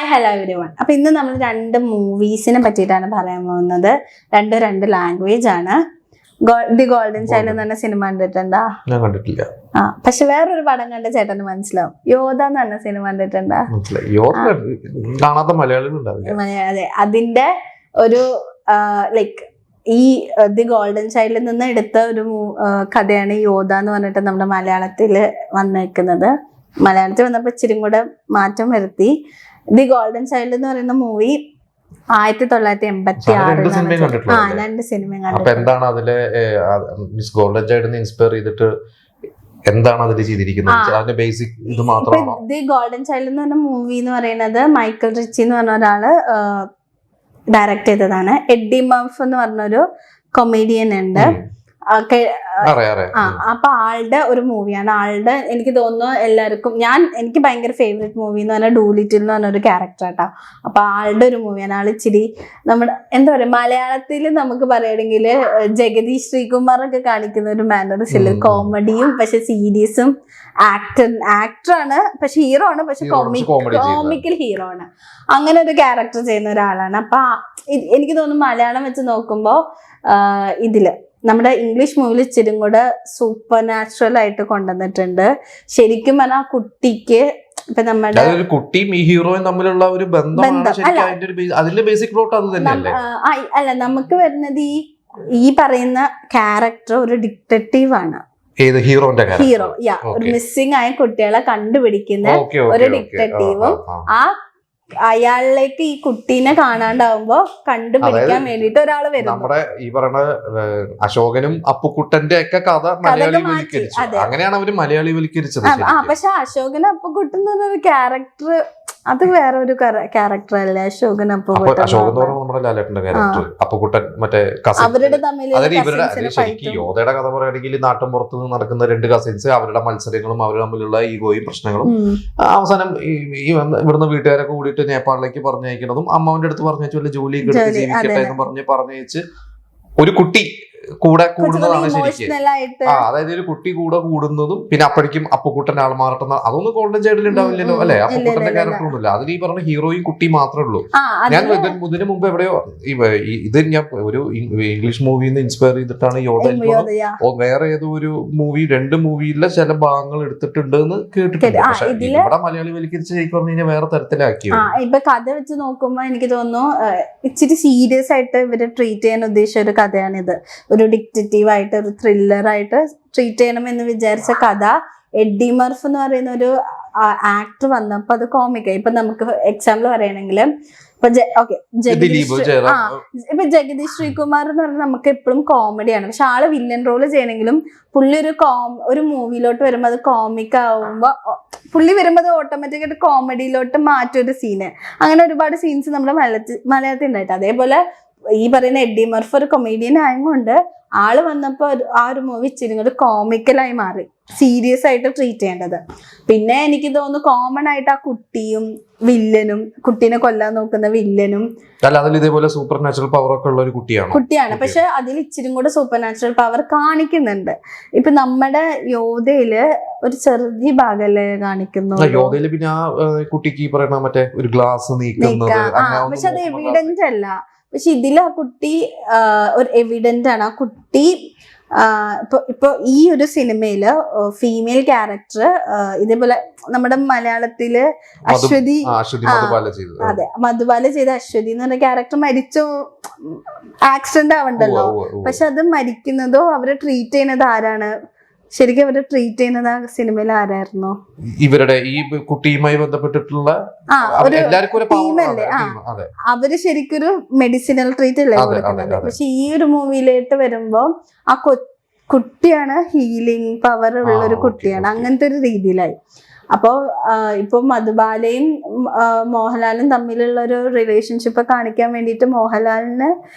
Hi hello everyone. അപ്പൊ ഇന്ന് നമ്മൾ രണ്ട് മൂവീസിനെ പറ്റിയിട്ടാണ് പറയാൻ പോകുന്നത്. രണ്ട് ലാംഗ്വേജ് ആണ്. ദി ഗോൾഡൻ ചൈൽഡ് എന്ന് പറഞ്ഞ സിനിമ കണ്ടിട്ടുണ്ടാ? ഞാൻ കണ്ടിട്ടില്ല. പക്ഷെ വേറൊരു പടം കണ്ട ചേട്ടന് മനസ്സിലാവും. യോധ എന്ന് പറഞ്ഞ സിനിമ കണ്ടിട്ടുണ്ടാ? കാണാത്ത മലയാളികൾ. അതെ, അതിന്റെ ഒരു ലൈക്ക് ഈ ദി ഗോൾഡൻ ചൈൽഡിൽ നിന്ന് എടുത്ത ഒരു കഥയാണ് യോധ എന്ന് പറഞ്ഞിട്ട് നമ്മുടെ മലയാളത്തിൽ വന്നേക്കുന്നത്. മലയാളത്തിൽ വന്നപ്പോൾ ഇച്ചിരി കൂടെ മാറ്റം വരുത്തി. ദി ഗോൾഡൻ ചൈൽഡ് എന്ന് പറയുന്ന മൂവി 1986 രണ്ട് സിനിമ ദി ഗോൾഡൻ ചൈൽഡ് എന്ന് പറഞ്ഞ മൂവി എന്ന് പറയുന്നത് മൈക്കൽ റിച്ചി എന്ന് പറഞ്ഞ ഒരാള് ഡയറക്ട് ചെയ്തതാണ്. എഡ്ഡി മർഫ് എന്ന് പറഞ്ഞൊരു കൊമേഡിയൻ ഉണ്ട്. അപ്പൊ ആളുടെ ഒരു മൂവിയാണ്. ആളുടെ എനിക്ക് തോന്നുന്നു എല്ലാവർക്കും എനിക്ക് ഭയങ്കര ഫേവറേറ്റ് മൂവി എന്ന് പറഞ്ഞാൽ ഡൂലിറ്റിൽ എന്ന് പറഞ്ഞൊരു ക്യാരക്ടർ ആട്ടോ. അപ്പൊ ആളുടെ ഒരു മൂവിയാണ്. ആൾ ഇച്ചിരി നമ്മുടെ എന്താ പറയാ, മലയാളത്തിൽ നമുക്ക് പറയുകയാണെങ്കിൽ ജഗദീഷ് ശ്രീകുമാറൊക്കെ കാണിക്കുന്ന ഒരു മാനറിസില്ല. കോമഡിയും പക്ഷെ സീരിയസും. ആക്ടറാണ് പക്ഷെ ഹീറോ ആണ്, പക്ഷെ കോമിക്കൽ ഹീറോ ആണ്. അങ്ങനെ ഒരു ക്യാരക്ടർ ചെയ്യുന്ന ഒരാളാണ്. അപ്പൊ എനിക്ക് തോന്നുന്നു മലയാളം വെച്ച് നോക്കുമ്പോ ഇതില് നമ്മുടെ ഇംഗ്ലീഷ് മൂവിൽ ഇച്ചിരി കൂടെ സൂപ്പർ നാച്ചുറൽ ആയിട്ട് കൊണ്ടുവന്നിട്ടുണ്ട്. ശരിക്കും പറഞ്ഞാൽ ആ കുട്ടിക്ക് ഇപ്പൊ നമ്മുടെ കുട്ടിയും ഈ ഹീറോയും തമ്മിലുള്ള ഒരു അല്ല, നമുക്ക് വരുന്നത് ഈ പറയുന്ന ക്യാരക്ടർ ഒരു ഡിറ്റക്റ്റീവ് ആണ്. ഹീറോ ഒരു മിസ്സിംഗ് ആയ കുട്ടികളെ കണ്ടുപിടിക്കുന്ന ഒരു ഡിറ്റക്റ്റീവും അയാളിലേക്ക് ഈ കുട്ടീനെ കാണാണ്ടാവുമ്പോ കണ്ടുപിടിക്കാൻ വേണ്ടിട്ട് ഒരാള് വരും. നമ്മുടെ ഈ പറയുന്ന അശോകനും അപ്പുക്കുട്ടന്റെ ഒക്കെ കഥ മലയാളിവൽക്കരിച്ചു. അങ്ങനെയാണ് അവര് മലയാളിവൽക്കരിച്ചത്. പക്ഷെ അശോകനും അപ്പുക്കുട്ടൻ എന്ന് പറഞ്ഞൊരു ക്യാരക്ടർ അത് വേറെ ഒരു ക്യാരക്ടർ അല്ലേ. അശോകൻ അപ്പുക്കുട്ടൻ നമ്മുടെ ലാലേട്ടന്റെ ക്യാരക്ടർ. അപ്പുക്കുട്ടൻ മറ്റേ അവരുടെ തമ്മിൽ യോധയുടെ കഥ പറയുകയാണെങ്കിൽ നാട്ടും പുറത്ത് നിന്ന് നടക്കുന്ന രണ്ട് കസിൻസ്, അവരുടെ മത്സരങ്ങളും അവർ തമ്മിലുള്ള ഈഗോയും പ്രശ്നങ്ങളും, അവസാനം ഇവിടുന്ന് വീട്ടുകാരൊക്കെ കൂടിയിട്ട് നേപ്പാളിലേക്ക് പറഞ്ഞയക്കുന്നതും അമ്മാവന്റെ അടുത്ത് പറഞ്ഞയച്ചു വല്ല ജോലി എടുത്ത് ജീവിക്കട്ടെ എന്ന് പറഞ്ഞയച്ച് ഒരു കുട്ടി കൂടെ കൂടുന്നതാണ് ശരിക്കും. അതായത് ഒരു കുട്ടി കൂടെ കൂടുന്നതും പിന്നെ അപ്പോഴേക്കും അപ്പുക്കുട്ടൻ ആൾ മാറട്ടെന്ന അതൊന്നും ഗോൾഡൻ ചൈൽഡിൽ ഉണ്ടാവില്ലല്ലോ അല്ലെ. അപ്പുക്കുട്ടന്റെ ക്യാരക്ടർ ഒന്നുമില്ല. അതിൽ ഈ പറഞ്ഞ ഹീറോയും കുട്ടി മാത്രമേ ഉള്ളൂ. ഞാൻ ഇതിനു മുമ്പ് എവിടെയോ ഇത് ഞാൻ ഒരു ഇംഗ്ലീഷ് മൂവിയിൽ നിന്ന് ഇൻസ്പയർ ചെയ്തിട്ടാണ് യോധ വേറെ ഏതോ ഒരു രണ്ട് മൂവിയിലെ ചില ഭാഗങ്ങൾ എടുത്തിട്ടുണ്ട് എന്ന് കേട്ടിട്ടുണ്ട്. പക്ഷെ ഇവിടെ മലയാളി വലിക്കരിച്ച് ശരിക്കും പറഞ്ഞു കഴിഞ്ഞാൽ വേറെ തരത്തിലാക്കി. ഇപ്പൊ കഥ വെച്ച് നോക്കുമ്പോ എനിക്ക് തോന്നുന്നു ഇച്ചിരി സീരിയസ് ആയിട്ട് ഇവര് ട്രീറ്റ് ചെയ്യാൻ ഉദ്ദേശിച്ച ഒരു കഥയാണിത്. ഒരു ഡിറ്റക്റ്റീവ് ആയിട്ട് ഒരു ത്രില്ലർ ആയിട്ട് ട്രീറ്റ് ചെയ്യണം എന്ന് വിചാരിച്ച കഥ. എഡ്ഡി മർഫ് എന്ന് പറയുന്ന ഒരു ആക്ടർ വന്നപ്പോ അത് കോമിക്കായി. ഇപ്പൊ നമുക്ക് എക്സാമ്പിൾ പറയുകയാണെങ്കിൽ ഇപ്പൊ ജഗദീഷ് ശ്രീകുമാർ എന്ന് പറഞ്ഞാൽ നമുക്ക് എപ്പോഴും കോമഡിയാണ്. പക്ഷെ ആള് വില്ലൻ റോള് ചെയ്യണമെങ്കിലും പുള്ളി ഒരു മൂവിയിലോട്ട് വരുമ്പോ അത് കോമിക് ആവുമ്പോ പുള്ളി വരുമ്പോ അത് ഓട്ടോമാറ്റിക്കായിട്ട് കോമഡിയിലോട്ട് മാറ്റൊരു സീന്. അങ്ങനെ ഒരുപാട് സീൻസ് നമ്മുടെ മലയാളത്തിൽ ഉണ്ടായിട്ട്. അതേപോലെ ഈ പറയുന്ന എഡ്ഡി മർഫ് ഒരു കൊമേഡിയൻ ആയതുകൊണ്ട് ആള് വന്നപ്പോ ആ ഒരു മൂവി ഇച്ചിരി കൂടി കോമിക്കലായി മാറി, സീരിയസ് ആയിട്ട് ട്രീറ്റ് ചെയ്യേണ്ടത്. പിന്നെ എനിക്ക് തോന്നുന്നു കോമൺ ആയിട്ട് ആ കുട്ടിയും വില്ലനും, കുട്ടീനെ കൊല്ലാൻ നോക്കുന്ന വില്ലനും ഇതേപോലെ സൂപ്പർ നാച്ചുറൽ പവർ ഒക്കെ ഉള്ള ഒരു കുട്ടിയാണ്. പക്ഷെ അതിൽ ഇച്ചിരി കൂടെ സൂപ്പർ നാച്ചുറൽ പവർ കാണിക്കുന്നുണ്ട്. ഇപ്പൊ നമ്മുടെ യോധയില് ഒരു ചെറിയ ഭാഗല്ലേ കാണിക്കുന്നു. യോധയില് പിന്നെ ആ കുട്ടിക്ക് പറയുന്ന മറ്റേ ഒരു ഗ്ലാസ് നീക്കുന്നത്, പക്ഷെ അത് എവിഡന്റ് അല്ല. പക്ഷെ ഇതിൽ ആ കുട്ടി ഒരു എവിഡന്റ് ആണ്. ആ കുട്ടി ഇപ്പൊ ഈ ഒരു സിനിമയില് ഫീമെയിൽ ക്യാരക്ടർ ഇതേപോലെ നമ്മുടെ മലയാളത്തില് അശ്വതി, അതെ, മധുബാല ചെയ്ത അശ്വതി എന്ന് പറഞ്ഞ ക്യാരക്ടർ മരിച്ചു, ആക്സിഡന്റ് ആവണ്ടല്ലോ. പക്ഷെ അത് മരിക്കുന്നതോ അവരെ ട്രീറ്റ് ചെയ്യുന്നത് ആരാണ്? ശരിക്കും അവരെ ട്രീറ്റ് ചെയ്യുന്നത് ആ സിനിമയിൽ ആരായിരുന്നു? ഇവരുടെ ഈ കുട്ടിയുമായി ബന്ധപ്പെട്ടിട്ടുള്ള ടീമല്ലേ. അവര് ശരിക്കൊരു മെഡിസിനൽ ട്രീറ്റ് അല്ലേ കൊടുക്കുന്നത്. പക്ഷെ ഈ ഒരു മൂവിയിലോട്ട് വരുമ്പോ ആ കുട്ടിയാണ് ഹീലിംഗ് പവർ ഉള്ള ഒരു കുട്ടിയാണ്. അങ്ങനത്തെ ഒരു രീതിയിലായി. അപ്പോ ഇപ്പൊ മധുബാലയും മോഹൻലാലും തമ്മിലുള്ള ഒരു റിലേഷൻഷിപ്പ് കാണിക്കാൻ വേണ്ടിയിട്ട് മോഹൻലാലിന്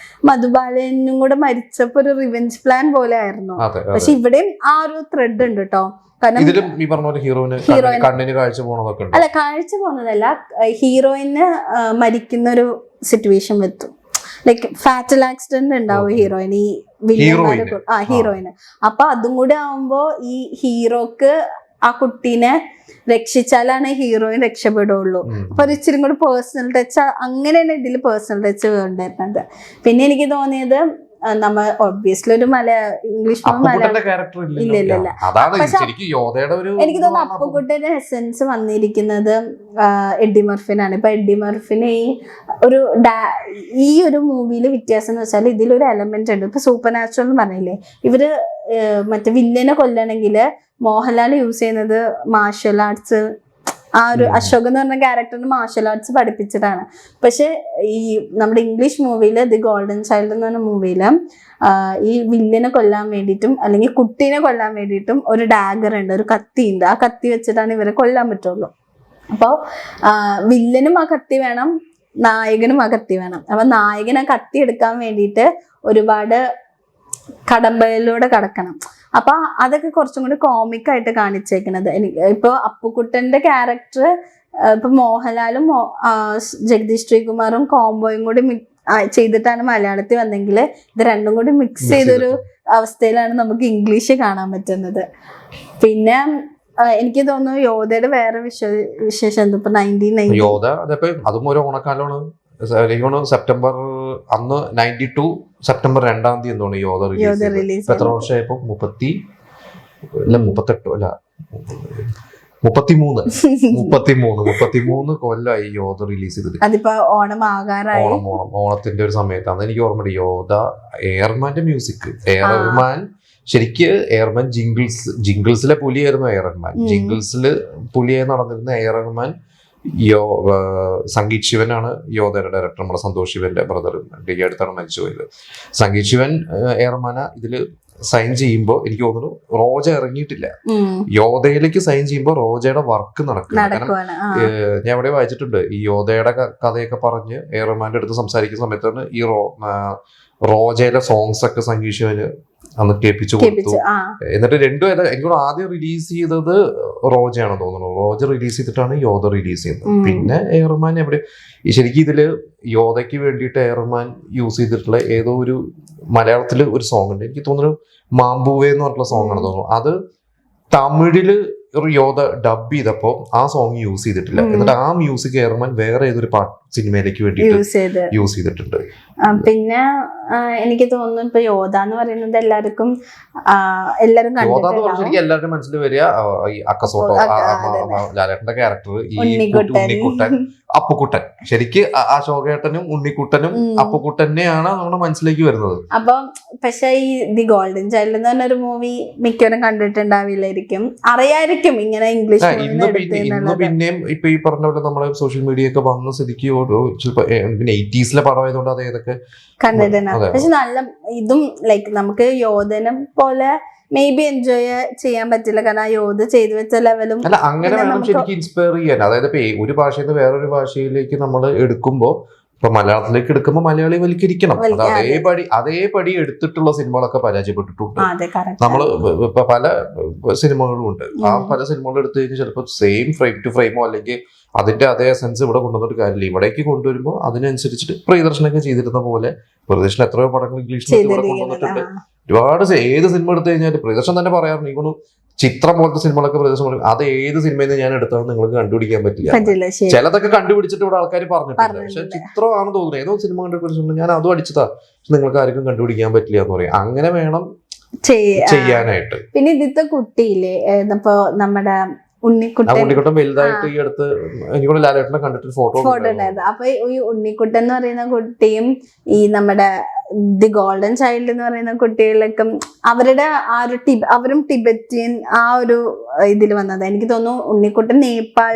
മധുബാലനും കൂടെ മരിച്ചപ്പോ ഒരു റിവെഞ്ച് പ്ലാൻ പോലെ ആയിരുന്നു. പക്ഷെ ഇവിടെയും ആ ഒരു ത്രെഡ് ഉണ്ട് കേട്ടോ. അല്ല, കാഴ്ച പോകുന്നതല്ല, ഹീറോയിന് മരിക്കുന്ന ഒരു സിറ്റുവേഷൻ വെത്തും. ലൈക്ക് ഫാറ്റൽ ആക്സിഡന്റ് ഉണ്ടാവും ഹീറോയിന്, ഈ വില്ലന്മാരെ ഹീറോയിന്. അപ്പൊ അതും കൂടെ ആവുമ്പോ ഈ ഹീറോക്ക് ആ കുട്ടീനെ രക്ഷിച്ചാലാണ് ഹീറോയിൻ രക്ഷപ്പെടുള്ളൂ. അപ്പൊ ഒരു ഇച്ചിരി കൂടി പേഴ്സണൽ ടച്ച്, അങ്ങനെയാണ് ഇതിൽ പേഴ്സണൽ ടച്ച് വേണ്ടിയിരുന്നത്. പിന്നെ എനിക്ക് തോന്നിയത് നമ്മ ഒബ്വിയസ്ലി ഒരു ഇംഗ്ലീഷ് ഇല്ല. പക്ഷെ എനിക്ക് തോന്നുന്നു അപ്പുക്കുട്ടന്റെ എസെൻസ് വന്നിരിക്കുന്നത് എഡ്ഡി മർഫിനാണ്. ഇപ്പൊ എഡ്ഡി മർഫിന് ഈ ഒരു മൂവിയിൽ വ്യത്യാസം എന്ന് വെച്ചാൽ ഇതിലൊരു എലമെന്റ് ഉണ്ട്. ഇപ്പൊ സൂപ്പർ നാച്ചുറൽ എന്ന് പറഞ്ഞില്ലേ, ഇവര് മറ്റേ വില്ലനെ കൊല്ലണമെങ്കിൽ മോഹൻലാൽ യൂസ് ചെയ്യുന്നത് മാർഷൽ ആർട്സ്. ആ ഒരു അശോക് എന്ന് പറഞ്ഞ ക്യാരക്ടറിന് മാർഷൽ ആർട്സ് പഠിപ്പിച്ചിട്ടാണ്. പക്ഷെ ഈ നമ്മുടെ ഇംഗ്ലീഷ് മൂവിയില് ദി ഗോൾഡൻ ചൈൽഡ് എന്ന് പറഞ്ഞ മൂവിയില് ഈ വില്ലനെ കൊല്ലാൻ വേണ്ടിയിട്ടും അല്ലെങ്കിൽ കുട്ടീനെ കൊല്ലാൻ വേണ്ടിയിട്ടും ഒരു ഡാഗർ ഉണ്ട്, ഒരു കത്തി ഉണ്ട്. ആ കത്തി വെച്ചിട്ടാണ് ഇവരെ കൊല്ലാൻ പറ്റുള്ളൂ. അപ്പോൾ വില്ലനും ആ കത്തി വേണം, നായകനും ആ കത്തി വേണം. അപ്പൊ നായകൻ ആ കത്തി എടുക്കാൻ വേണ്ടിയിട്ട് ഒരുപാട് കടമ്പയിലൂടെ കടക്കണം. അപ്പൊ അതൊക്കെ കുറച്ചും കൂടി കോമിക്കായിട്ട് കാണിച്ചേക്കുന്നത്. എനിക്ക് ഇപ്പൊ അപ്പുക്കുട്ടന്റെ ക്യാരക്ടർ ഇപ്പൊ മോഹൻലാലും ജഗദീഷ് ശ്രീകുമാറും കോംബോയും കൂടി ചെയ്തിട്ടാണ് മലയാളത്തിൽ വന്നെങ്കിൽ ഇത് രണ്ടും കൂടി മിക്സ് ചെയ്തൊരു അവസ്ഥയിലാണ് നമുക്ക് ഇംഗ്ലീഷ് കാണാൻ പറ്റുന്നത്. പിന്നെ എനിക്ക് തോന്നുന്നു യോധയുടെ വേറെ വിശേഷം എന്താ, ഇപ്പൊ 1990 അതും ഒരു ഓണക്കാലമാണ്. സെപ്റ്റംബർ അന്ന് 92 സെപ്റ്റംബർ 2 എന്താണ് യോധ റിലീസ്. എത്ര വർഷമായപ്പോ 33 കൊല്ലമായി യോധ റിലീസ് ചെയ്തിട്ട്. അതിപ്പോ ഓണത്തിന്റെ ഒരു സമയത്താണ് എനിക്ക് ഓർമ്മ. യോധ, എയർമാന്റെ മ്യൂസിക്, എയർമാൻ ശരിക്ക് എയർമാൻ ജിംഗിൾസിലെ പുലിയായിരുന്നു എയർമാൻ. ജിംഗിൾസില് പുലിയായി നടന്നിരുന്ന എയർമാൻ സംഗീത് ശിവനാണ് യോധയുടെ ഡയറക്ടർ. നമ്മുടെ സന്തോഷ് ശിവന്റെ ബ്രദർ ഈ അടുത്താണ് മരിച്ചുപോയത്. സംഗീത് ശിവൻ എയർമാന ഇതില് സൈൻ ചെയ്യുമ്പോൾ എനിക്ക് തോന്നുന്നു റോജ ഇറങ്ങിയിട്ടില്ല. യോധയിലേക്ക് സൈൻ ചെയ്യുമ്പോൾ റോജയുടെ വർക്ക് നടക്കും. ഞാൻ എവിടെ വായിച്ചിട്ടുണ്ട്, ഈ യോധയുടെ കഥയൊക്കെ പറഞ്ഞ് എയർമാന്റെ അടുത്ത് സംസാരിക്കുന്ന സമയത്താണ് ഈ റോജയിലെ സോങ്സ് ഒക്കെ സംഗീത് ശിവന് അന്ന് കേൾപ്പിച്ചു കൊടുത്തു. എന്നിട്ട് എനിക്ക് ആദ്യം റിലീസ് ചെയ്തത് റോജയാണെന്ന് തോന്നുന്നു. റോജ റിലീസ് ചെയ്തിട്ടാണ് യോധ റിലീസ് ചെയ്യുന്നത്. പിന്നെ എയർമാൻ ശരിക്കും ഇതില് യോധയ്ക്ക് വേണ്ടിയിട്ട് എയർമാൻ യൂസ് ചെയ്തിട്ടുള്ള ഏതോ ഒരു മലയാളത്തില് ഒരു സോങ് ഉണ്ട്, എനിക്ക് തോന്നുന്നു മാമ്പൂവേ എന്ന് പറഞ്ഞിട്ടുള്ള സോങ് ആണ് തോന്നുന്നു. അത് തമിഴില് ഒരു യോധ ഡബ് ചെയ്തപ്പോ ആ സോങ് യൂസ് ചെയ്തിട്ടില്ല. എന്നിട്ട് ആ മ്യൂസിക് എയർമാൻ വേറെ ഏതൊരു സിനിമയിലേക്ക് വേണ്ടിയിട്ട് യൂസ് ചെയ്തിട്ടുണ്ട്. പിന്നെ എനിക്ക് തോന്നുന്നു ഇപ്പൊ യോധ എന്ന് പറയുന്നത് എല്ലാവരും എല്ലാവരുടെ മനസ്സിൽ വരിക ഈ അക്കസോട്ടോ, ലാലേട്ടന്റെ ക്യാരക്ടർ, ഈ ഉണ്ണിക്കുട്ടൻ, അപ്പുക്കുട്ടൻ. ശരിക്ക് അശോകേട്ടനും ഉണ്ണിക്കുട്ടനും അപ്പുക്കുട്ടനെയാണ് നമ്മുടെ മനസ്സിലേക്ക് വരുന്നത്. അപ്പൊ പക്ഷെ ഈ ദി ഗോൾഡൻ ചൈൽഡ് എന്ന് പറഞ്ഞൊരു മൂവി മിക്കവരും കണ്ടിട്ടുണ്ടാവില്ലായിരിക്കും, അറിയായിരിക്കും ഇങ്ങനെ ഇംഗ്ലീഷ്. ഇന്ന് പിന്നെയും ഇപ്പൊ ഈ പറഞ്ഞ പോലെ നമ്മളെ സോഷ്യൽ മീഡിയ ഒക്കെ വന്ന സ്ഥിതിക്ക് ചിലപ്പോ പിന്നെ 80s പടമായതുകൊണ്ട് അത് ഏതൊക്കെ കണ്ടിട്ടുണ്ട്. പക്ഷെ നല്ല ഇതും ലൈക്ക് നമുക്ക് യോധനം പോലെ മേ ബി എൻജോയ് ചെയ്യാൻ പറ്റില്ല, കാരണം ആ യോധ ചെയ്തു വെച്ച ലെവലും അല്ല. അങ്ങനെ വേണം ശരിക്കും ഇൻസ്പയർ ചെയ്യാൻ. അതായത് ഇപ്പൊ ഒരു ഭാഷയിൽ നിന്ന് വേറൊരു ഭാഷയിലേക്ക് നമ്മൾ എടുക്കുമ്പോ, ഇപ്പൊ മലയാളത്തിലേക്ക് എടുക്കുമ്പോൾ മലയാളി വൽക്കരിക്കണം. അതേപടി എടുത്തിട്ടുള്ള സിനിമകളൊക്കെ പരാജയപ്പെട്ടിട്ടുണ്ട്. നമ്മള് ഇപ്പൊ പല സിനിമകളും ഉണ്ട്. ആ പല സിനിമകളും എടുത്തു കഴിഞ്ഞാൽ ചിലപ്പോൾ സെയിം ഫ്രെയിം ടു ഫ്രെയിമോ അല്ലെങ്കിൽ അതിന്റെ അതേ സെൻസ് ഇവിടെ കൊണ്ടുവന്നിട്ട് കാര്യമില്ല. ഇവിടേക്ക് കൊണ്ടുവരുമ്പോൾ അതിനനുസരിച്ചിട്ട് പ്രിയദർശനൊക്കെ ചെയ്തിരുന്ന പോലെ, പ്രിയദർശൻ എത്രയോ പടങ്ങൾ ഇംഗ്ലീഷിൽ ഇവിടെ കൊണ്ടുവന്നിട്ടുണ്ട്. ഒരുപാട് ഏത് സിനിമ എടുത്തു കഴിഞ്ഞാൽ പ്രിയദർശൻ തന്നെ പറയാറുണ്ട്, ഇങ്ങനെ ചിത്രം പോലത്തെ സിനിമകളൊക്കെ പ്രിയദർശൻ പറയും അത് ഏത് സിനിമയിൽ നിന്ന് ഞാൻ എടുത്താലും നിങ്ങൾക്ക് കണ്ടുപിടിക്കാൻ പറ്റില്ല. ചിലതൊക്കെ കണ്ടുപിടിച്ചിട്ട് ഇവിടെ ആൾക്കാർ പറഞ്ഞിട്ടുണ്ട്. പക്ഷെ ചിത്രമാണെന്ന് തോന്നുന്നു ഏതോ സിനിമ കണ്ടുപിടിച്ചിട്ടുണ്ട്, ഞാൻ അതും അടിച്ചതാ, നിങ്ങൾക്ക് ആർക്കും കണ്ടുപിടിക്കാൻ പറ്റില്ല എന്ന് പറയും. അങ്ങനെ വേണം ചെയ്യാനായിട്ട്. പിന്നെ ഇതിത്തെ കുട്ടിയില്ലേ ഇപ്പൊ നമ്മുടെ ഉണ്ണിക്കുട്ടൻ വലുതായിട്ട് ഈ അടുത്ത് എനിക്കൂടെ ലാലേട്ടനെ കണ്ടിട്ട് ഫോട്ടോ ഉണ്ടായിരുന്നു. അപ്പൊ ഈ ഉണ്ണിക്കുട്ടൻ എന്ന് പറയുന്ന കുട്ടിയും ഈ നമ്മുടെ ദി ഗോൾഡൻ ചൈൽഡ് എന്ന് പറയുന്ന കുട്ടികളൊക്കെ അവരുടെ ആ ഒരു അവരും ടിബറ്റിയൻ ആ ഒരു ഇതിൽ വന്നത്. എനിക്ക് തോന്നുന്നു ഉണ്ണിക്കുട്ടൻ നേപ്പാൾ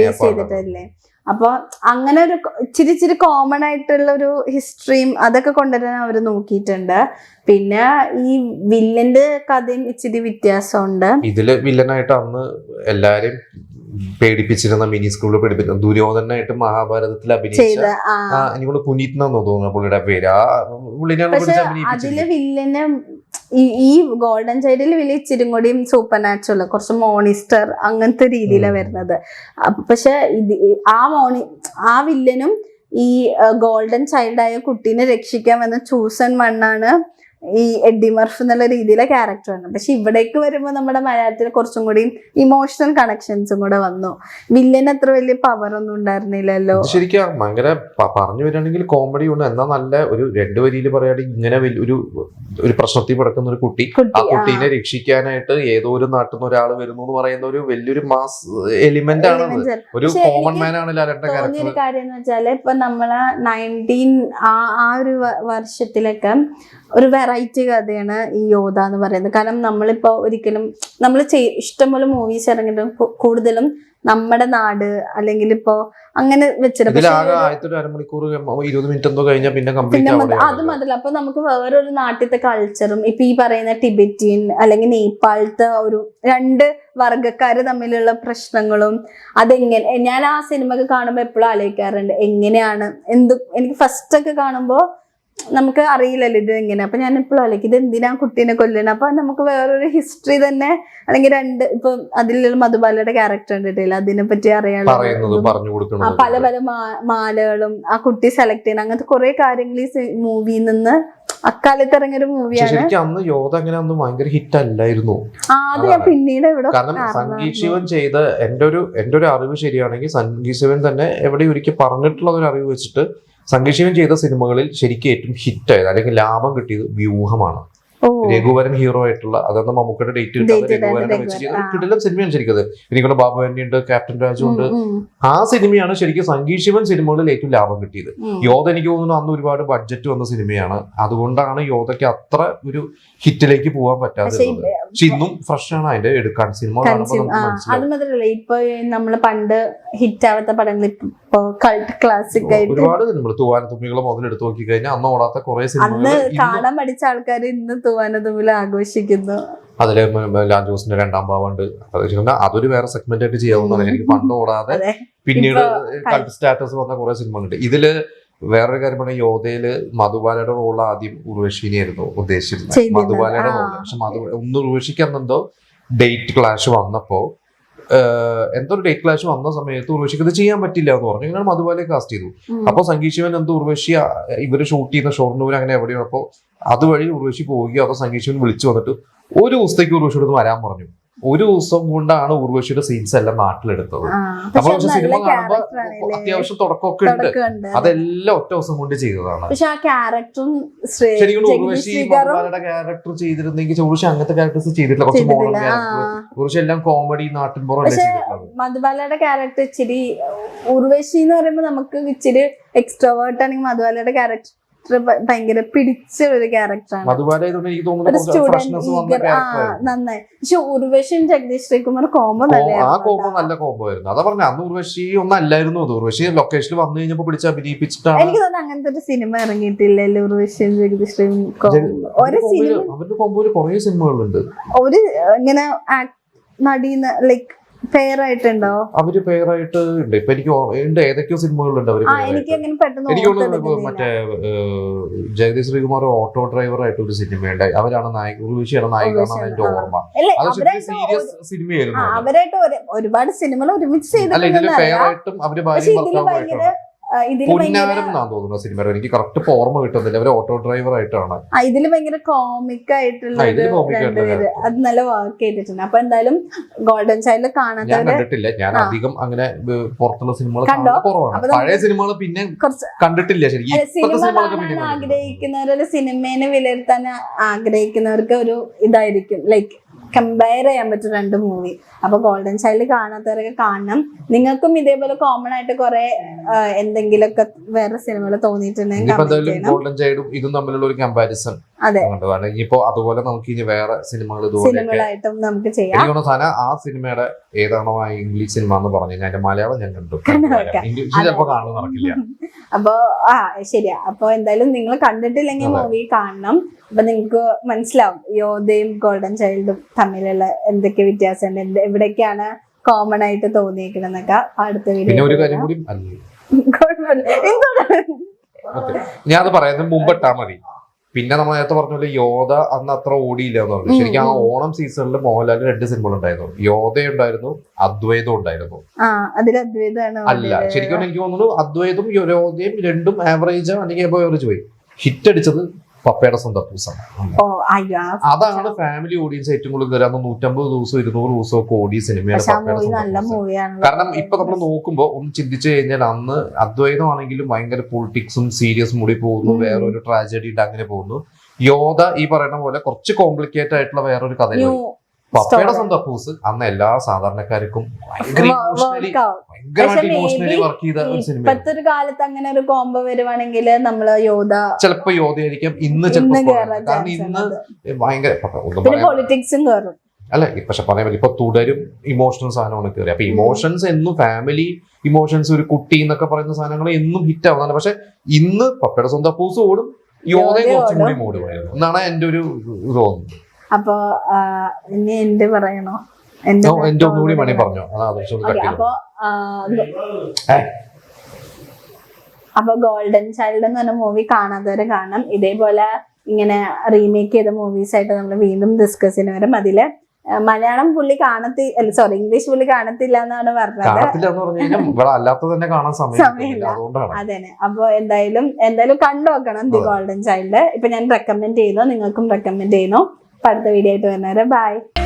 ബേസ് ചെയ്തിട്ടല്ലേ. അപ്പൊ അങ്ങനെ ഒരു ഇച്ചിരി കോമൺ ആയിട്ടുള്ള ഒരു ഹിസ്റ്ററിയും അതൊക്കെ കൊണ്ടുവരാൻ അവർ നോക്കിയിട്ടുണ്ട്. പിന്നെ ഈ വില്ലന്റെ കഥയും ഇച്ചിരി വ്യത്യാസമുണ്ട്. ഇതില് വില്ലനായിട്ട് അന്ന് എല്ലാരും പേടിപ്പിച്ചിരുന്ന മിനി സ്കൂളിൽ പേടിപ്പിച്ചിരുന്ന ദുര്യോധനായിട്ട് മഹാഭാരതത്തിൽ അഭിനയിച്ച എനിക്കൊണ്ട് പുനീത് എന്നാന്ന് തോന്നുന്നു പുള്ളിയുടെ പേര്. ആ പുള്ളിനെ അതില് വില്ലന് ഈ ഗോൾഡൻ ചൈൽഡിൽ വില്ല ഇച്ചിരി കൂടിയും സൂപ്പർ നാച്ചുറൽ, കുറച്ച് മോണിസ്റ്റർ അങ്ങനത്തെ രീതിയിലാണ് വരുന്നത്. പക്ഷെ ആ വില്ലനും ഈ ഗോൾഡൻ ചൈൽഡായ കുട്ടീനെ രക്ഷിക്കാൻ വന്ന ചൂസൺ മണ്ണാണ് ഈ എഡ്ഡി മർഫ് എന്നുള്ള രീതിയിലെ ക്യാരക്ടറാണ്. പക്ഷെ ഇവിടേക്ക് വരുമ്പോൾ നമ്മുടെ മലയാളത്തിൽ കുറച്ചും കൂടി ഇമോഷണൽ കണക്ഷൻസും കൂടെ വന്നു. വില്ലൻ അത്ര വലിയ പവർ ഒന്നും ഉണ്ടായിരുന്നില്ലല്ലോ. ശരിക്കും ഭയങ്കര പറഞ്ഞു വരികയാണെങ്കിൽ കോമഡി ഉണ്ട്. എന്നാൽ നല്ല ഒരു 2 വരിയിൽ പറയുകയാണെങ്കിൽ ഇങ്ങനെ ഒരു പ്രശ്നത്തിൽ കിടക്കുന്ന ഒരു കുട്ടി, ആ കുട്ടീനെ രക്ഷിക്കാനായിട്ട് ഏതോ ഒരു നാട്ടിൽ നിന്ന് ഒരാൾ വരുന്നു എന്ന് പറയുന്ന ഒരു വലിയൊരു മാസ് എലിമെന്റ് ആണ്. ഒരു കോമൺ മാൻ ആണ് ലാലേട്ടന്റെ ക്യാരക്ടർ. കാര്യം എന്ന് വെച്ചാല് ഇപ്പൊ നമ്മളെ 19 ആ ഒരു വർഷത്തിലൊക്കെ ഒരു വെറൈറ്റി കഥയാണ് ഈ യോധ എന്ന് പറയുന്നത്. കാരണം നമ്മളിപ്പോ ഒരിക്കലും നമ്മൾ ഇഷ്ടംപോലെ മൂവീസ് ഇറങ്ങിയിട്ടും കൂടുതലും നമ്മുടെ നാട് അല്ലെങ്കിൽ ഇപ്പോ അങ്ങനെ വെച്ചിട്ട് അത് മാത്രല്ല അപ്പൊ നമുക്ക് വേറൊരു നാട്ടിലത്തെ കൾച്ചറും ഇപ്പൊ ഈ പറയുന്ന ടിബറ്റിയൻ അല്ലെങ്കിൽ നേപ്പാളത്തെ ഒരു 2 വർഗക്കാര് തമ്മിലുള്ള പ്രശ്നങ്ങളും അതെങ്ങനെ ഞാൻ ആ സിനിമ ഒക്കെ കാണുമ്പോ എപ്പോഴും ആലോചിക്കാറുണ്ട് എങ്ങനെയാണ് എനിക്ക് ഫസ്റ്റ് ഒക്കെ കാണുമ്പോ നമുക്ക് അറിയില്ലല്ലോ ഇത് എങ്ങനെ. അപ്പൊ ഞാൻ എപ്പോഴും ആലോചിക്കും ഇത് എന്തിനാ കുട്ടീനെ കൊല്ലണം. അപ്പൊ നമുക്ക് വേറൊരു ഹിസ്റ്ററി തന്നെ അല്ലെങ്കിൽ ഇപ്പൊ അതിലുള്ള മധുബാലയുടെ ക്യാരക്ടർ കണ്ടിട്ടില്ല, അതിനെ പറ്റി അറിയാനുള്ള പല പല മാലകളും ആ കുട്ടി സെലക്ട് ചെയ്യുന്ന അങ്ങനത്തെ കുറെ കാര്യങ്ങൾ ഈ മൂവിയിൽ നിന്ന് അക്കാലത്ത് ഇറങ്ങിയൊരു മൂവിയാണ്. അന്ന് യോധ അങ്ങനെ ഒന്നും ഭയങ്കര ഹിറ്റ് അല്ലായിരുന്നു. അത് ഞാൻ പിന്നീട് കാരണം സംഗീത് ശിവൻ ചെയ്ത എന്റെ ഒരു അറിവ് ശരിയാണെങ്കിൽ സംഗീത് ശിവൻ തന്നെ എവിടെ ഒരിക്കൽ പറഞ്ഞിട്ടുള്ള ഒരു അറിവ് വെച്ചിട്ട് സംഗീത് ശിവൻ ചെയ്ത സിനിമകളിൽ ശരിക്കും ഏറ്റവും ഹിറ്റായത് അല്ലെങ്കിൽ ലാഭം കിട്ടിയത് വ്യൂഹമാണ്. രഘുവരൻ ഹീറോ ആയിട്ടുള്ള അതൊന്ന് മമ്മൂക്കയുടെ ഡേറ്റ് കിട്ടാതെ രഘുവരനെ വെച്ച് ചെയ്ത കിടിലൻ സിനിമയാണ് ശരിക്കും. എനിക്കുള്ള ബാബു ഉണ്ട്, ക്യാപ്റ്റൻ രാജു ഉണ്ട്. ആ സിനിമയാണ് ശരിക്കും സംഗീത് ശിവൻ സിനിമകളിൽ ഏറ്റവും ലാഭം കിട്ടിയത്. യോധ എനിക്ക് തോന്നുന്നു അന്ന് ഒരുപാട് ബഡ്ജറ്റ് വന്ന സിനിമയാണ്. അതുകൊണ്ടാണ് യോധയ്ക്ക് അത്ര ഒരു ഹിറ്റിലേക്ക് പോകാൻ പറ്റാതെ. പക്ഷെ ഇന്നും ഫ്രഷ് ആണ് അതിന്റെ എടുക്കാൻ സിനിമ കാണുമ്പോൾ. അത് മാത്രല്ല ഇപ്പൊ നമ്മള് പണ്ട് ഹിറ്റ് ആവാത്ത പടങ്ങൾ ഇപ്പൊ കൾട്ട് ക്ലാസിക് ആയിട്ട് ഒരുപാട് സിനിമകൾ തൂവാനത്തുമ്പികളെ മുതൽ എടുത്തു നോക്കി കഴിഞ്ഞാൽ അന്ന് ഓടാത്ത കുറെ സിനിമകൾ കാണാൻ പഠിച്ച ആൾക്കാർ ഇന്ന് തൂവാനത്തുമ്പിൽ ആഘോഷിക്കുന്നു. അതില് ലാൽ ജോസിന്റെ 2ാം ഭാവമുണ്ട്. അതൊരു വേറെ സെഗ്മെന്റ് ആയിട്ട് ചെയ്യാവുന്നതാണ്. എനിക്ക് പണ്ട് ഓടാതെ പിന്നീട് കൾട്ട് സ്റ്റാറ്റസ് വന്ന കുറെ സിനിമകളുണ്ട്. ഇതില് വേറൊരു കാര്യം പറഞ്ഞാൽ യോധയില് മധുബാലയുടെ റോൾ ആദ്യം ഉർവശിനെയായിരുന്നു ഉദ്ദേശിച്ചിരുന്നത്, മധുബാലയുടെ റോള്. പക്ഷെ ഉർവശിക്ക് ഡേറ്റ് ക്ലാഷ് വന്നപ്പോ എന്തോ ഒരു ഡേറ്റ് ക്ലാഷ് വന്ന സമയത്ത് ഉർവശിക്ക് ഇത് ചെയ്യാൻ പറ്റില്ല എന്ന് പറഞ്ഞു. ഇങ്ങനെ മധുബാലയെ കാസ്റ്റ് ചെയ്തു. അപ്പൊ സംഗീത് ശിവൻ ഉർവശി ഇവര് ഷൂട്ട് ചെയ്യുന്ന ഷൊർണൂർ അങ്ങനെ എവിടെയോ അപ്പൊ അതുവഴി ഉർവശി പോവുകയോ അതോ സംഗീത് ശിവൻ വിളിച്ചു വന്നിട്ട് ഒരു ദിവസത്തേക്ക് ഉർവശിയോട് വരാൻ പറഞ്ഞു. ഒരു ദിവസം കൊണ്ടാണ് ഉർവശിയുടെ സീൻസ് എല്ലാം നാട്ടിലെടുത്തത്. നമ്മൾ പക്ഷെ സിനിമ കാണുമ്പോ അത്യാവശ്യം തുടക്കമൊക്കെ ഉണ്ട്, അതെല്ലാം ഒറ്റ ദിവസം കൊണ്ട് ചെയ്തതാണ്. ശരിക്കും ഉർവശി മധുബാലയുടെ ക്യാരക്ടർ ചെയ്തിരുന്നെങ്കിൽ ഉർവശി അങ്ങനത്തെ ക്യാരക്ടേഴ്സ് ചെയ്തിട്ടില്ല. കുറച്ച് മോഡൽ ക്യാരക്ടർ, ഉർവശി എല്ലാം കോമഡി നാട്ടിൻപുറം അല്ലേ ചെയ്തിട്ടുള്ളത്. മധുബാലയുടെ ക്യാരക്ടർ ഇച്ചിരി ഉർവശി എന്ന് പറയുമ്പോ നമുക്ക് ഇച്ചിരി എക്സ്ട്രോവേർട്ട് ആണെങ്കിൽ മധുബാലയുടെ ക്യാരക്ടർ ഭയങ്കര പിടിച്ച ഒരു ക്യാരക്ടറാണ്. നന്നായി. പക്ഷെ ഉർവശിയും ജഗദീഷ് ശ്രീകുമാർ കോംബോ നല്ല കോംബോ ആയിരുന്നു. അതാ പറഞ്ഞ അന്ന് ഉർവശി ഒന്നും അല്ലായിരുന്നു. ഉർവശി ലൊക്കേഷനിൽ വന്നു കഴിഞ്ഞപ്പോ പിടിച്ച് അഭിനയിപ്പിച്ചിട്ടാണ്. എനിക്ക് തോന്നുന്നു അങ്ങനത്തെ ഒരു സിനിമ ഇറങ്ങിയിട്ടില്ലല്ലോ ഉർവശിയും ജഗദീഷ് അവരുടെ കോംബോയില് കുറെ സിനിമകളുണ്ട്. ഒരു ഇങ്ങനെ നടീന്ന് ലൈക്ക് പേരായിട്ടുണ്ടോ? അവര് പേരായിട്ട് ഉണ്ട്. ഇപ്പൊ എനിക്ക് ഏതൊക്കെയോ സിനിമകളുണ്ട് അവര്. എനിക്ക് മറ്റേ ജഗദീഷ് ശ്രീകുമാർ ഓട്ടോ ഡ്രൈവർ ആയിട്ട് ഒരു സിനിമയുണ്ട്. അവരാണ് നായിക, ഉർവശിയാണ് നായിക എന്നാണ് എന്റെ ഓർമ്മ. അത് സീരിയസ് സിനിമയായിരുന്നു. അവരായിട്ട് ഒരുപാട് സിനിമകൾ ഒരുമിച്ച് ചെയ്തിട്ടുണ്ട്. പേരായിട്ടും അവര് ഭാര്യ ഭർത്താവായിട്ടാണ്. പൊന്നാരം എന്നാണ് തോന്നുന്നു സിനിമ. എനിക്ക് കറക്റ്റ് ഓർമ്മ കിട്ടുന്നില്ല. അവര് ഓട്ടോ ഡ്രൈവർ ആയിട്ടാണ്. ഇതില് ഭയങ്കര കോമിക് ആയിട്ടുള്ള അത് നല്ല വർക്ക് ചെയ്തിട്ടുണ്ട്. അപ്പൊ എന്തായാലും ഗോൾഡൻ ചൈൽഡ് ഞാൻ കണ്ടിട്ടില്ല. ഞാൻ അധികം അങ്ങനെ പുറത്തുള്ള സിനിമകൾ കുറവാണ്. പഴയ സിനിമകൾ പിന്നെ കണ്ടിട്ടില്ല. ശരിക്കും ആഗ്രഹിക്കുന്നവരൊരു സിനിമേനെ വിലയിരുത്താൻ ആഗ്രഹിക്കുന്നവർക്ക് ഒരു ഇതായിരിക്കും ലൈക്ക് കമ്പയർ ചെയ്യാൻ പറ്റും 2 മൂവി. അപ്പൊ ഗോൾഡൻ ചൈൽഡ് കാണാത്തവരൊക്കെ കാണണം. നിങ്ങൾക്കും ഇതേപോലെ കോമൺ ആയിട്ട് കുറെ എന്തെങ്കിലുമൊക്കെ വേറെ സിനിമകൾ തോന്നിയിട്ടുണ്ടെങ്കിൽ ഗോൾഡൻ ചൈൽഡും ഇതും തമ്മിലുള്ള ഒരു കമ്പാരിസൺ. ഇനിയിപ്പോ അതുപോലെ നമുക്ക് ഇനി വേറെ സിനിമകളായിട്ടും നമുക്ക് ചെയ്യാം. ആ സിനിമയുടെ ഏതാണോ ആ ഇംഗ്ലീഷ് സിനിമ എന്ന് പറഞ്ഞു കഴിഞ്ഞാൽ മലയാളം ഞാൻ കണ്ടു. ഇംഗ്ലീഷ് ചിലപ്പോ കാണുന്നത് നടക്കില്ല. അപ്പൊ ശരിയാ. അപ്പൊ എന്തായാലും നിങ്ങൾ കണ്ടിട്ടില്ലെങ്കിൽ മൂവി കാണണം. അപ്പൊ നിങ്ങൾക്ക് മനസ്സിലാവും യോധയും ഗോൾഡൻ ചൈൽഡും തമ്മിലുള്ള എന്തൊക്കെ വ്യത്യാസമുണ്ട്, എവിടേക്കാണ് കോമൺ ആയിട്ട് തോന്നിയേക്കണെന്നൊക്കെ അടുത്ത വീഡിയോ. ഒരു കാര്യം കൂടി ഞാൻ അത് പറയുന്നത് മുമ്പ് ഇട്ടാ മതി. പിന്നെ നമ്മൾ നേരത്തെ പറഞ്ഞ പോലെ യോധ അന്ന് അത്ര ഓടിയില്ല എന്ന് പറഞ്ഞു. ശരിക്കും ആ ഓണം സീസണിൽ മോഹൻലാലിന് 2 സിനിമകൾ ഉണ്ടായിരുന്നു. യോധ ഉണ്ടായിരുന്നു, അദ്വൈതം ഉണ്ടായിരുന്നു. അല്ല ശരിക്കും എനിക്ക് തോന്നുന്നു അദ്വൈതും യോധയും രണ്ടും ആവറേജ് അല്ലെങ്കിൽ എവറേജ് പോയി. ഹിറ്റ് അടിച്ചത് പപ്പയുടെ സ്വന്തം പൂസാണ്. ഓ അയ്യോ അതാണ് ഫാമിലി ഓഡിയൻസ് ഏറ്റവും കൂടുതൽ കയറി. അന്ന് 150 ദിവസം 200 ദിവസം ഒക്കെ ഓടിയ സിനിമയാണ് പക്ഷെ ആ പപ്പയുടെ മൂവി സ്വന്തം നല്ല പൂസം. മൂവിയാണ്. കാരണം ഇപ്പൊ നമ്മൾ നോക്കുമ്പോൾ ഒന്ന് ചിന്തിച്ചു കഴിഞ്ഞാൽ അന്ന് അദ്വൈതമാണെങ്കിലും ഭയങ്കര പൊളിറ്റിക്സും സീരിയസ് മൂടി പോകുന്നു, വേറൊരു ട്രാജഡി ഉണ്ട്, അങ്ങനെ പോകുന്നു. യോധ ഈ പറയുന്ന പോലെ കുറച്ച് കോംപ്ലിക്കേറ്റ് ആയിട്ടുള്ള വേറൊരു കഥയാണ്. പപ്പയുടെ സ്വന്തം അപ്പൂസ് അന്ന് എല്ലാ സാധാരണക്കാർക്കും ഭയങ്കര ഭയങ്കരമായിട്ട് ഇമോഷണലി വർക്ക് ചെയ്ത ഒരു സിനിമ. ഇപ്പത്തെ ഒരു കാലത്ത് അങ്ങനെ ഒരു കോംബോ വരുവാണെങ്കിൽ നമ്മള് യോധ ചിലപ്പോ യോധയായിരിക്കാം ഇന്ന് ചിലപ്പോ, കാരണം ഇന്ന് ഭയങ്കര പൊളിറ്റിക്സും കയറും. അല്ല പക്ഷെ പറയാൻ പറ്റില്ല, ഇപ്പൊ തുടരും ഇമോഷണൽ സാധനമാണ് കയറി. അപ്പൊ ഇമോഷൻസ് എന്നും ഫാമിലി ഇമോഷൻസ്, ഒരു കുട്ടി എന്നൊക്കെ പറയുന്ന സാധനങ്ങൾ എന്നും ഹിറ്റ് ആവുന്നതാണ്. പക്ഷെ ഇന്ന് പപ്പയുടെ സ്വന്തം അപ്പൂസ് ഓടും, യോധയും കുറച്ചും കൂടി ഓടുമായിരുന്നു എന്നാണ് എന്റെ ഒരു തോന്നുന്നത്. അപ്പൊ ഇനി എന്റെ പറയണോ? എന്റെ ഒന്നുകൂടി മണി പറഞ്ഞോ. അപ്പൊ ഗോൾഡൻ ചൈൽഡ് എന്ന് പറഞ്ഞ മൂവി കാണാത്തവരെ കാണാം. ഇതേപോലെ ഇങ്ങനെ റീമേക്ക് ചെയ്ത മൂവീസ് ആയിട്ട് നമ്മൾ വീണ്ടും ഡിസ്കസ് ചെയ്യുന്ന വരും. അതില് മലയാളം പുള്ളി സോറി ഇംഗ്ലീഷ് പുള്ളി കാണത്തില്ല എന്നാണ് പറഞ്ഞത്. സമയമില്ല, അതെ. അപ്പൊ എന്തായാലും കണ്ടു നോക്കണം ദി ഗോൾഡൻ ചൈൽഡ്. ഇപ്പൊ ഞാൻ റെക്കമെൻഡ് ചെയ്യുന്നു, നിങ്ങൾക്കും റെക്കമെൻഡ് ചെയ്യുന്നു. അടുത്ത വീഡിയോ ആയിട്ട് വരുന്നവരെ ബൈ.